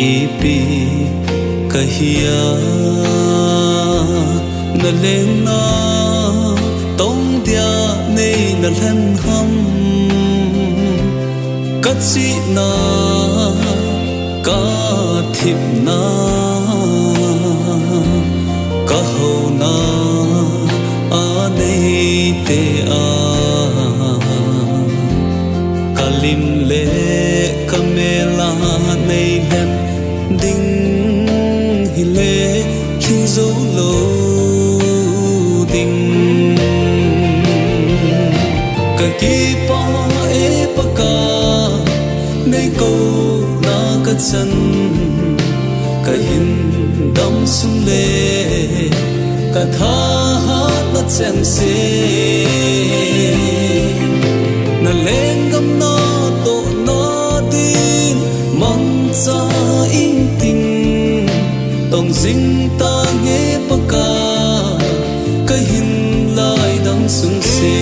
ipi kahia na lena tong dia nei na len ham katsi na ka thip na ka ho na a nei te a kalim le kamela nei len ding hi le khi zo lo ding ka ki pa e pa ka nei ko na ka chan ka hin dam sum le ka tha na chen se na lengam na to na din man sa in ting tong sing ta nge pa ka hin lai dam sung se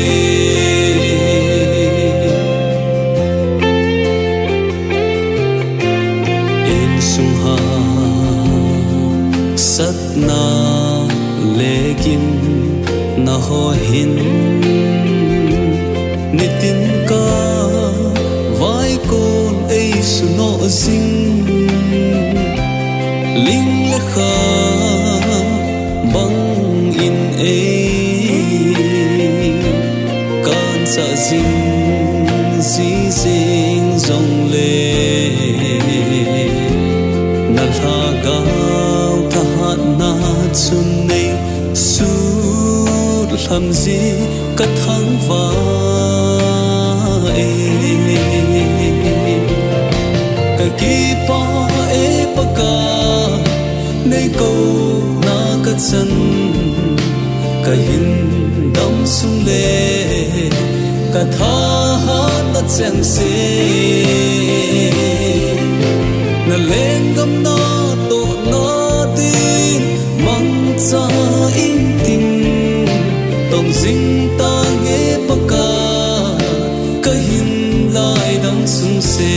in sung ha sat na lekin na ho hin nitin ka vai con ei suno sing ling le kha bang in ei kan sa sing si sing zong le na tha ga tha hat na chun nei su tham gì cất thắng va cả kỳ pa e pa ka nei ko na ka chan ka hin dam sung le ka tha na chen se na lengam na to na din mang cha in ting tong sing ta nge pa ka hin lai dang sung se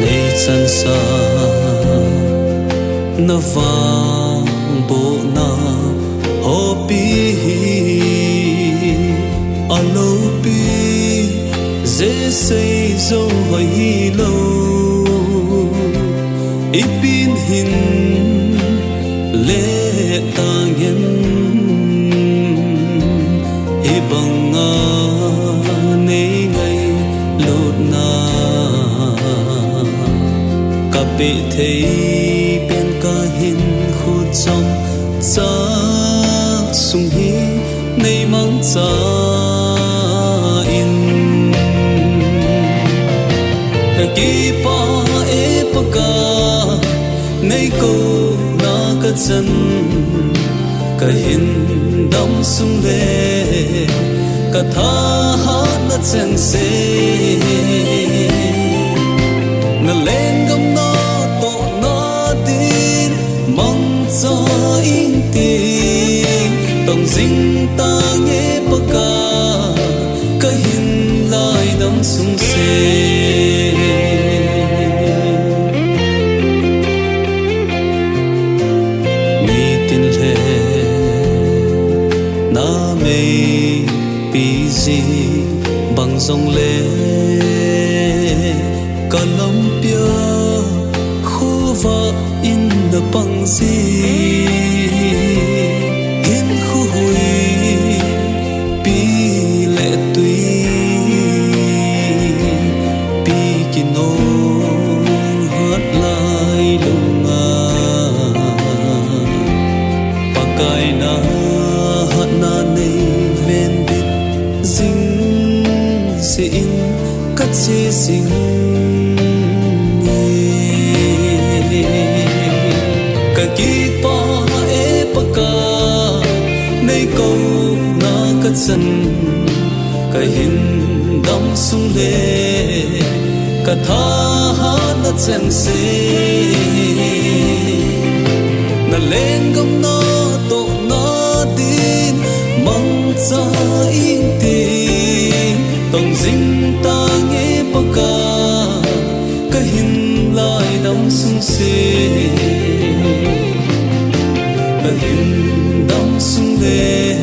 nei chan sa na vang bo na hopi alo pi ze sei zo hai lo ipin hin le tangen ibanga nei ngai lot na kape thei pen ka hin khu chom cha sung hi nei mang cha in ki pa e pa ka nei ko na ka chan ka hin dam sung le ka tha na chen se na lengam na to na din mang cha in ti tong sing ta nge pa ka hin lai dam sung se mi tin le na me pi zi bang song le ka lam pia khu va in the bang zi si sing ka ki pa e pa ka nei ko na ka chan ka hin dam sung le cả tha hát na chân se na lên gom nó tổ nó tin mong cho in tin tông dinh ta nghe bờ ca hình lại đắm sung se ca hình đắm sung lệ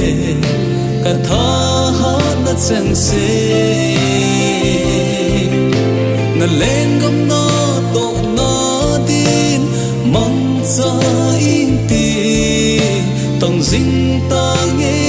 cả tha hát na chân se na lên gom nó tổ nó tin mong cho in tin tông dinh ta nghe